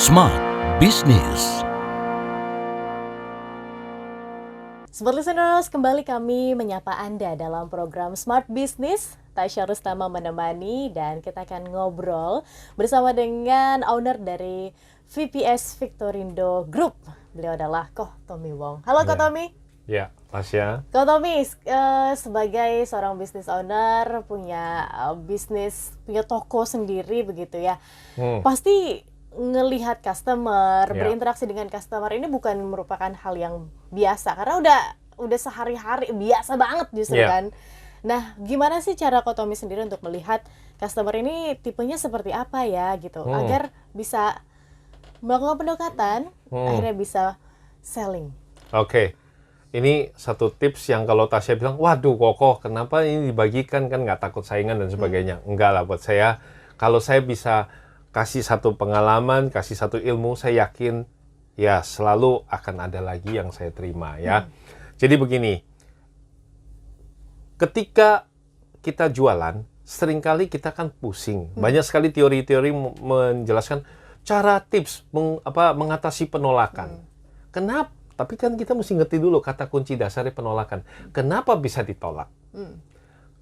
Smart Business. Smart Listeners, kembali kami menyapa Anda dalam program Smart Business. Tasya Rustama menemani dan kita akan ngobrol bersama dengan owner dari VPS Victorindo Group. Beliau adalah Ko Tommy Wong. Halo Ko Tommy. Ya, Tasya. Ko Tommy, sebagai seorang business owner, punya bisnis, punya toko sendiri begitu ya. Pasti ngelihat customer, berinteraksi dengan customer ini bukan merupakan hal yang biasa karena udah sehari-hari biasa banget justru kan. Nah, gimana sih cara Ko Tommy sendiri untuk melihat customer ini tipenya seperti apa ya gitu, agar bisa melakukan pendekatan, akhirnya bisa selling. Oke. Ini satu tips yang kalau Tasya bilang, waduh kokoh, kenapa ini dibagikan, kan nggak takut saingan dan sebagainya. Enggak lah, buat saya, kalau saya bisa kasih satu pengalaman, kasih satu ilmu, saya yakin ya selalu akan ada lagi yang saya terima ya. Jadi begini, ketika kita jualan, seringkali kita kan pusing. Banyak sekali teori-teori menjelaskan cara tips mengatasi penolakan. Kenapa? Tapi kan kita mesti ngerti dulu kata kunci dasarnya penolakan. Kenapa bisa ditolak?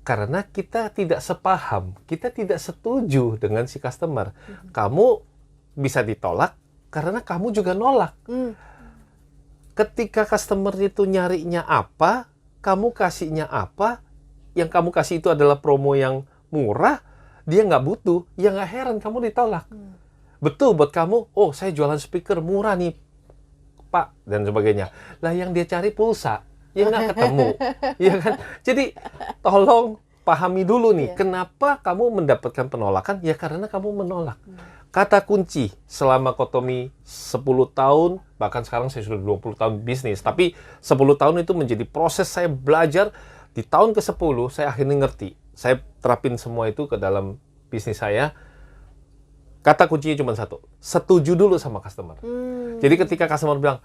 Karena kita tidak sepaham, kita tidak setuju dengan si customer. Kamu bisa ditolak karena kamu juga nolak. Ketika customer itu nyarinya apa, kamu kasihnya apa, yang kamu kasih itu adalah promo yang murah, dia nggak butuh, ya nggak heran kamu ditolak. Betul buat kamu, oh saya jualan speaker murah nih, Pak, dan sebagainya. Lah yang dia cari pulsa, ya nggak ketemu. Ya kan? Jadi tolong pahami dulu nih, kenapa kamu mendapatkan penolakan? Ya karena kamu menolak. Kata kunci selama Ko Tommy 10 tahun, bahkan sekarang saya sudah 20 tahun bisnis, tapi 10 tahun itu menjadi proses saya belajar. Di tahun ke-10 saya akhirnya ngerti. Saya terapin semua itu ke dalam bisnis saya. Kata kuncinya cuma satu, setuju dulu sama customer. Jadi ketika customer bilang,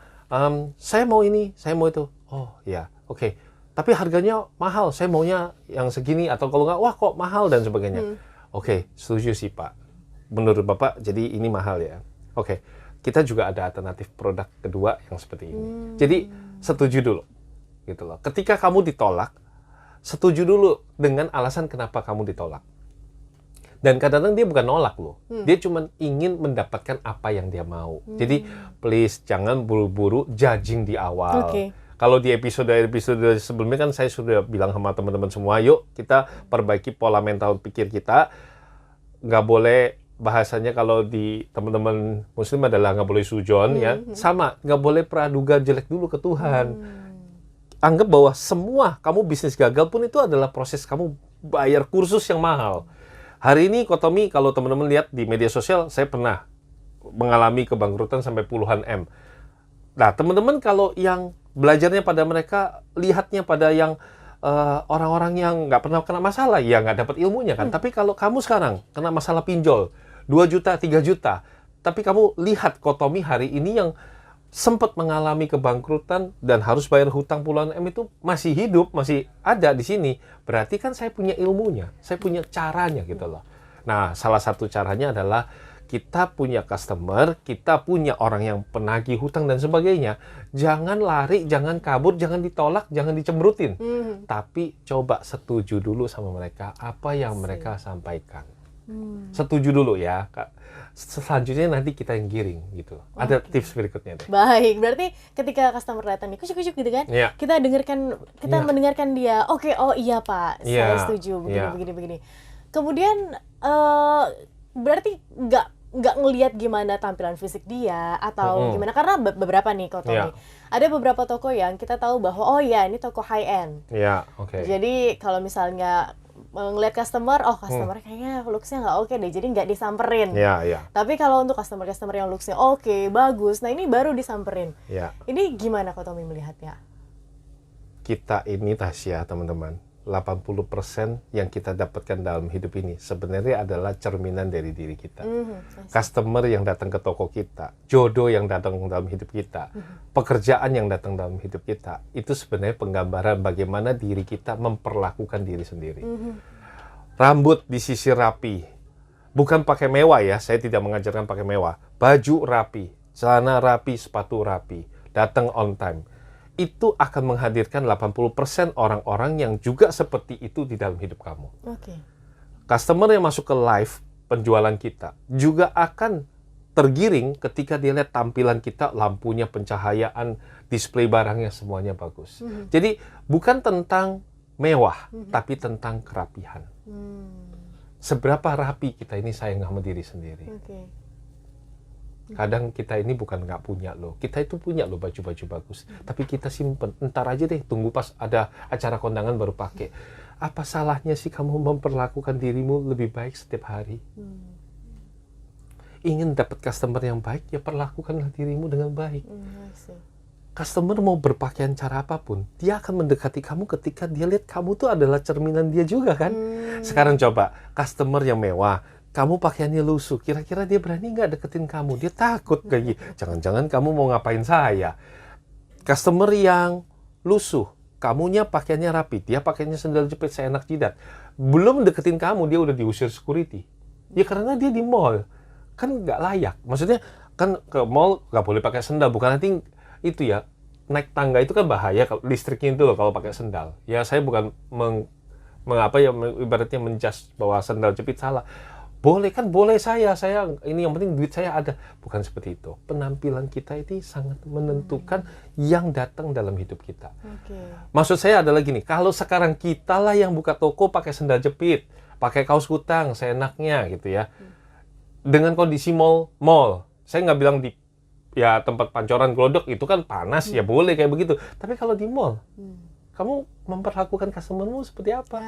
saya mau ini, saya mau itu. Oh ya, oke. Tapi harganya mahal, saya maunya yang segini. Atau kalau nggak, wah kok mahal dan sebagainya. Oke, setuju sih Pak. Menurut Bapak, jadi ini mahal ya. Oke, kita juga ada alternatif produk kedua yang seperti ini. Jadi setuju dulu. Gitu loh. Ketika kamu ditolak, setuju dulu dengan alasan kenapa kamu ditolak. Dan kadang-kadang dia bukan nolak loh. Dia cuma ingin mendapatkan apa yang dia mau. Jadi please jangan buru-buru judging di awal. Kalau di episode sebelumnya kan saya sudah bilang sama teman-teman semua, yuk kita perbaiki pola mental pikir kita. Nggak boleh, bahasanya kalau di teman-teman muslim adalah nggak boleh sujon ya. Sama, nggak boleh praduga jelek dulu ke Tuhan. Anggap bahwa semua kamu bisnis gagal pun itu adalah proses kamu bayar kursus yang mahal. Hari ini Ko Tommy, kalau teman-teman lihat di media sosial, saya pernah mengalami kebangkrutan sampai puluhan M. Nah, teman-teman kalau yang belajarnya pada mereka, lihatnya pada yang orang-orang yang nggak pernah kena masalah, ya nggak dapat ilmunya kan. Tapi kalau kamu sekarang kena masalah pinjol, 2 juta, 3 juta, tapi kamu lihat Ko Tommy hari ini yang sempat mengalami kebangkrutan dan harus bayar hutang puluhan M itu masih hidup, masih ada di sini. Berarti kan saya punya ilmunya, saya punya caranya gitu loh. Nah, salah satu caranya adalah kita punya customer, kita punya orang yang penagih hutang dan sebagainya. Jangan lari, jangan kabur, jangan ditolak, jangan dicemberutin. Tapi coba setuju dulu sama mereka apa yang mereka sampaikan. Setuju dulu ya, Kak. Selanjutnya nanti kita yang giring gitu. Ada tips berikutnya deh. Baik, berarti ketika customer datang nih kucuk-kucuk gitu kan, kita mendengarkan dia, oke, oh iya Pak, saya setuju begini. Kemudian berarti nggak ngelihat gimana tampilan fisik dia atau gimana, karena beberapa nih Ko Tommy, ada beberapa toko yang kita tahu bahwa oh ya ini toko high end. Jadi kalau misalnya ngelihat customer, customer kayaknya looks-nya nggak oke deh, jadi nggak disamperin. Tapi kalau untuk customer yang looks-nya oke, bagus, nah ini baru disamperin. Ini gimana Ko Tommy melihatnya? Kita ini Tasya, teman-teman, 80% yang kita dapatkan dalam hidup ini sebenarnya adalah cerminan dari diri kita. Customer yang datang ke toko kita, jodoh yang datang dalam hidup kita, pekerjaan yang datang dalam hidup kita, itu sebenarnya penggambaran bagaimana diri kita memperlakukan diri sendiri. Rambut disisir rapi, Bukan pakai mewah ya, saya tidak mengajarkan pakai mewah. Baju rapi, celana rapi, sepatu rapi, datang on time. Itu akan menghadirkan 80% orang-orang yang juga seperti itu di dalam hidup kamu. Customer yang masuk ke live penjualan kita juga akan tergiring ketika dia lihat tampilan kita, lampunya, pencahayaan, display barangnya semuanya bagus. Jadi bukan tentang mewah, tapi tentang kerapihan. Seberapa rapi kita ini sayang sama diri sendiri. Kadang kita ini bukan nggak punya loh, kita itu punya loh baju-baju bagus, tapi kita simpen. Entar aja deh, tunggu pas ada acara kondangan baru pakai. Apa salahnya sih kamu memperlakukan dirimu lebih baik setiap hari? Ingin dapat customer yang baik, ya perlakukanlah dirimu dengan baik. Customer mau berpakaian cara apapun, dia akan mendekati kamu ketika dia lihat kamu tuh adalah cerminan dia juga kan. Sekarang coba, customer yang mewah, kamu pakaiannya lusuh, kira-kira dia berani nggak deketin kamu? Dia takut kayak gitu. Jangan-jangan kamu mau ngapain saya. Customer yang lusuh, kamunya pakaiannya rapi, dia pakaiannya sendal jepit seenak jidat. Belum deketin kamu, dia udah diusir security. Ya karena dia di mall. Kan nggak layak. Maksudnya kan ke mall nggak boleh pakai sendal. Bukan nanti itu ya, naik tangga itu kan bahaya kalau listriknya itu loh kalau pakai sendal. Ya saya bukan ibaratnya menjudge bahwa sendal jepit salah. Boleh kan, boleh saya ini yang penting duit saya ada. Bukan seperti itu. Penampilan kita ini sangat menentukan yang datang dalam hidup kita. Maksud saya adalah gini, kalau sekarang kita lah yang buka toko pakai sendal jepit, pakai kaos kutang seenaknya gitu ya. Dengan kondisi mall, saya nggak bilang di ya tempat pancoran glodok itu kan panas, ya boleh kayak begitu. Tapi kalau di mall, kamu memperlakukan customermu seperti apa?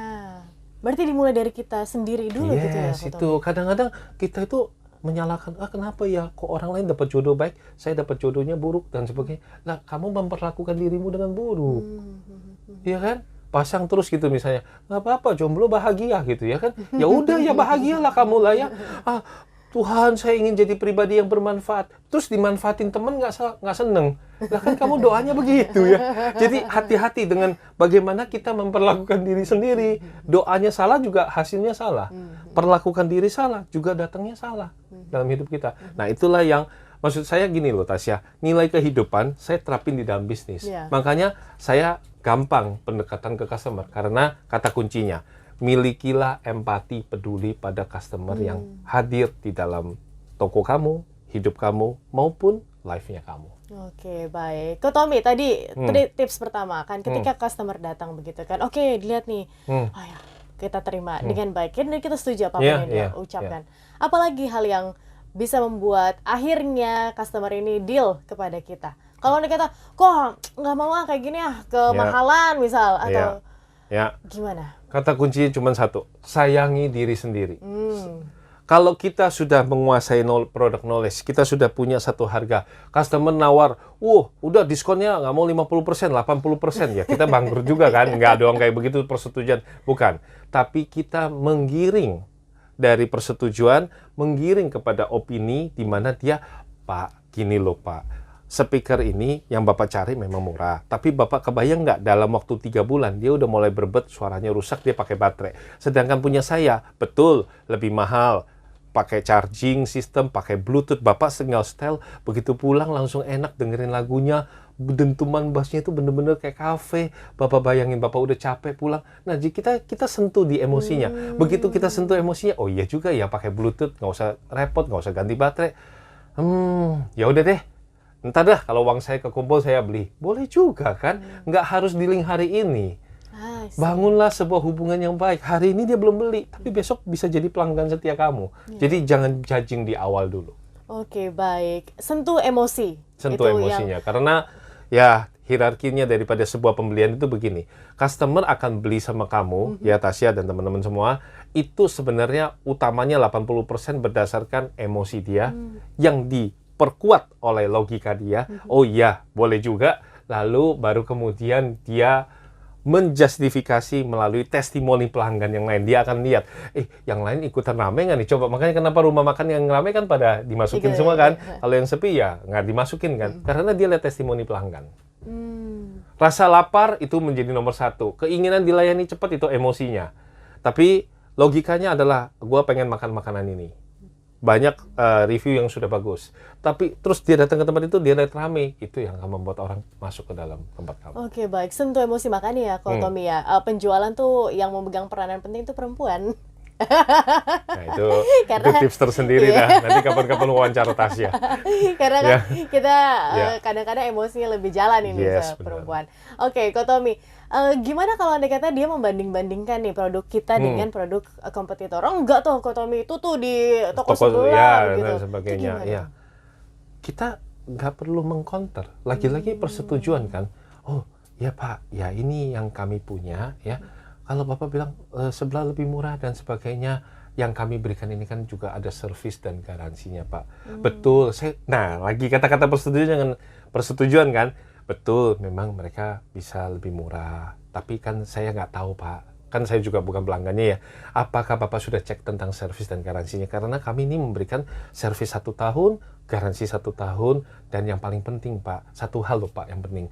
Berarti dimulai dari kita sendiri dulu gitu ya? Yes, itu. Kadang-kadang kita itu menyalahkan, kenapa ya kok orang lain dapat jodoh baik, saya dapat jodohnya buruk dan sebagainya. Nah, kamu memperlakukan dirimu dengan buruk. Iya kan? Pasang terus gitu misalnya, nggak apa-apa, jomblo bahagia gitu ya kan? Ya udah ya bahagialah kamu lah ya. Tuhan, saya ingin jadi pribadi yang bermanfaat. Terus dimanfaatin teman nggak seneng. Lah kan kamu doanya begitu ya. Jadi hati-hati dengan bagaimana kita memperlakukan diri sendiri. Doanya salah juga hasilnya salah. Perlakukan diri salah juga datangnya salah dalam hidup kita. Nah itulah yang maksud saya gini loh Tasya. Nilai kehidupan saya terapin di dalam bisnis. Makanya saya gampang pendekatan ke customer. Karena kata kuncinya, milikilah empati peduli pada customer yang hadir di dalam toko kamu, hidup kamu, maupun life-nya kamu. Oke, baik. Ko Tommy, tadi tips pertama kan ketika customer datang begitu kan, oke, dilihat nih, ya, kita terima dengan baik, dan kita setuju apa yang dia ucapkan. Apalagi hal yang bisa membuat akhirnya customer ini deal kepada kita. Kalau dia kata, kok nggak mau kayak gini kemahalan misal, atau gimana? Kata kuncinya cuma satu, sayangi diri sendiri. Kalau kita sudah menguasai product knowledge, kita sudah punya satu harga, customer nawar, udah diskonnya nggak mau 50%, 80%, ya kita bangkrut juga kan, nggak doang kayak begitu persetujuan. Bukan, tapi kita menggiring dari persetujuan, menggiring kepada opini, di mana dia, Pak, gini loh Pak, speaker ini yang Bapak cari memang murah. Tapi Bapak kebayang nggak dalam waktu 3 bulan dia udah mulai berbet, suaranya rusak, dia pakai baterai. Sedangkan punya saya, betul, lebih mahal. Pakai charging system, pakai Bluetooth. Bapak tinggal setel, begitu pulang langsung enak dengerin lagunya. Dentuman bassnya itu bener-bener kayak kafe. Bapak bayangin Bapak udah capek pulang. Nah, kita sentuh di emosinya. Begitu kita sentuh emosinya, oh iya juga ya pakai Bluetooth, nggak usah repot, nggak usah ganti baterai. Ya udah deh. Entar dah kalau uang saya kekumpul saya beli. Boleh juga kan? Nggak harus dealing hari ini. Bangunlah sebuah hubungan yang baik. Hari ini dia belum beli, tapi besok bisa jadi pelanggan setia kamu. Jadi jangan judging di awal dulu. Oke, baik. Sentuh emosi. Sentuh itu emosinya. Karena ya hierarkinya daripada sebuah pembelian itu begini. Customer akan beli sama kamu, ya Tasya dan teman-teman semua, itu sebenarnya utamanya 80% berdasarkan emosi dia yang diperkuat oleh logika dia. Oh iya, boleh juga. Lalu baru kemudian dia menjustifikasi melalui testimoni pelanggan yang lain. Dia akan lihat, yang lain ikutan rame nggak nih? Coba, makanya kenapa rumah makan yang rame kan pada dimasukin semua kan? Kalau yang sepi ya nggak dimasukin kan? Karena dia lihat testimoni pelanggan. Rasa lapar itu menjadi nomor 1. Keinginan dilayani cepat itu emosinya. Tapi logikanya adalah, gue pengen makan makanan ini. banyak review yang sudah bagus. Tapi terus dia datang ke tempat itu, dia lihat rame, itu yang akan membuat orang masuk ke dalam tempat kamu. Oke, baik. Sentuh emosi, makanya ya kalau Tommy ya, penjualan tuh yang memegang peranan penting itu perempuan. Nah itu tips tersendiri dah. Nanti kapan-kapan wawancara Tasya. Karena kan kita kadang-kadang emosinya lebih jalan ini perempuan. Oke, Ko Tommy, gimana kalau Anda kata dia membanding-bandingkan nih produk kita dengan produk kompetitor? Oh enggak tuh, Ko Tommy, itu tuh di toko sebelah gitu. Dan sebagainya. Ya. Kita nggak perlu mengcounter. Lagi-lagi persetujuan kan. Oh ya Pak, ya ini yang kami punya ya. Kalau Bapak bilang sebelah lebih murah dan sebagainya, yang kami berikan ini kan juga ada servis dan garansinya, Pak. Betul. Nah, lagi kata-kata persetujuan kan. Betul, memang mereka bisa lebih murah. Tapi kan saya nggak tahu, Pak. Kan saya juga bukan pelanggannya ya. Apakah Bapak sudah cek tentang servis dan garansinya? Karena kami ini memberikan servis 1 tahun, garansi 1 tahun, dan yang paling penting, Pak, satu hal loh, Pak, yang penting.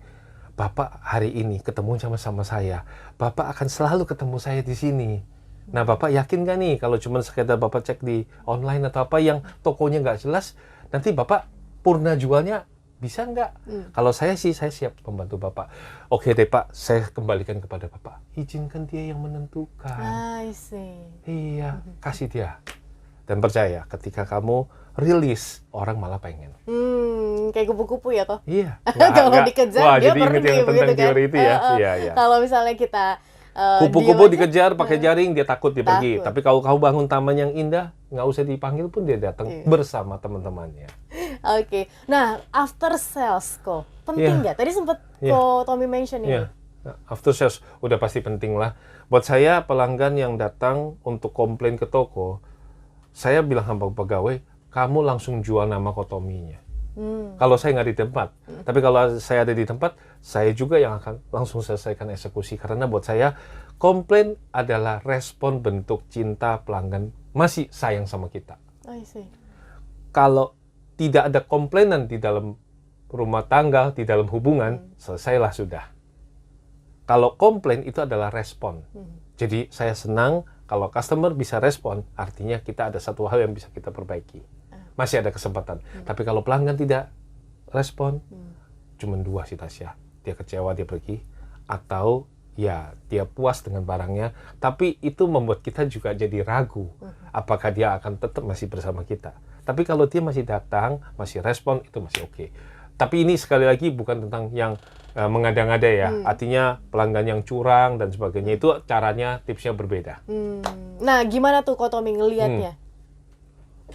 Bapak hari ini ketemu sama saya, Bapak akan selalu ketemu saya di sini. Nah, Bapak yakin gak nih kalau cuma sekedar Bapak cek di online atau apa yang tokonya nggak jelas, nanti Bapak purna jualnya bisa nggak? Kalau saya sih, saya siap membantu Bapak. Oke deh Pak, saya kembalikan kepada Bapak. Izinkan dia yang menentukan. I see. Iya, kasih dia. Dan percaya, ketika kamu rilis, orang malah pengen. Kayak kupu-kupu ya toh? Iya. Kalau dikejar dia jadi inget pergi yang tentang gitu kan? teori itu ya. Iya. Kalau misalnya kita kupu-kupu dikejar pakai jaring, dia takut dia pergi. Tapi kalau kamu bangun taman yang indah, nggak usah dipanggil pun dia datang bersama teman-temannya. Oke. Nah, after sales kok penting nggak? Tadi sempat kok Tommy mention ini. After sales udah pasti penting lah. Buat saya pelanggan yang datang untuk komplain ke toko, saya bilang sama pegawai, kamu langsung jual nama Kotominya. Kalau saya nggak di tempat. Tapi kalau saya ada di tempat, saya juga yang akan langsung selesaikan eksekusi. Karena buat saya, komplain adalah respon bentuk cinta pelanggan masih sayang sama kita. I see. Kalau tidak ada komplainan di dalam rumah tangga, di dalam hubungan, selesailah sudah. Kalau komplain itu adalah respon. Jadi saya senang kalau customer bisa respon, artinya kita ada satu hal yang bisa kita perbaiki. Masih ada kesempatan. Tapi kalau pelanggan tidak respon, cuma 2 sih Tasya. Dia kecewa, dia pergi. Atau ya dia puas dengan barangnya. Tapi itu membuat kita juga jadi ragu. Apakah dia akan tetap masih bersama kita. Tapi kalau dia masih datang, masih respon, itu masih oke. Tapi ini sekali lagi bukan tentang yang mengada-ngada ya. Artinya pelanggan yang curang dan sebagainya. Itu caranya, tipsnya berbeda. Nah, gimana tuh Ko Tommy ngelihatnya?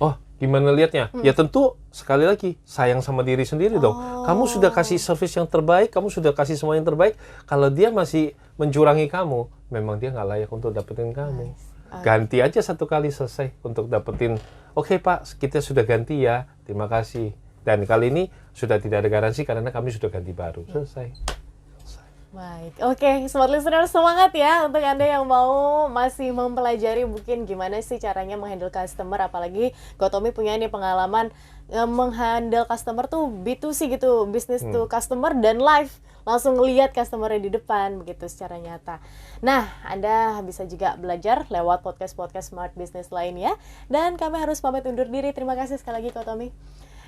Oh, gimana lihatnya? Ya tentu sekali lagi sayang sama diri sendiri dong. Kamu sudah kasih service yang terbaik, kamu sudah kasih semua yang terbaik. Kalau dia masih mencurangi kamu, memang dia nggak layak untuk dapetin kamu. Ganti aja 1 kali selesai untuk dapetin. Oke Pak, kita sudah ganti ya. Terima kasih. Dan kali ini sudah tidak ada garansi karena kami sudah ganti baru. Selesai. Baik, oke, Smart Listener, semangat ya untuk Anda yang mau masih mempelajari mungkin gimana sih caranya menghandle customer, apalagi Ko Tommy punya nih pengalaman menghandle customer tuh B2C gitu, business to customer dan live, langsung lihat customer-nya di depan begitu secara nyata. Nah, Anda bisa juga belajar lewat podcast-podcast Smart Business lainnya, dan kami harus pamit undur diri. Terima kasih sekali lagi Ko Tommy.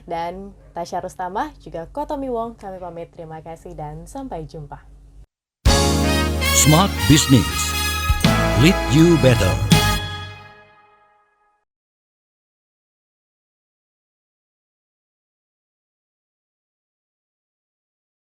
Dan Tasya Rustamah, juga Ko Tommy Wong, kami pamit. Terima kasih dan sampai jumpa. Smart Business. Lead you better.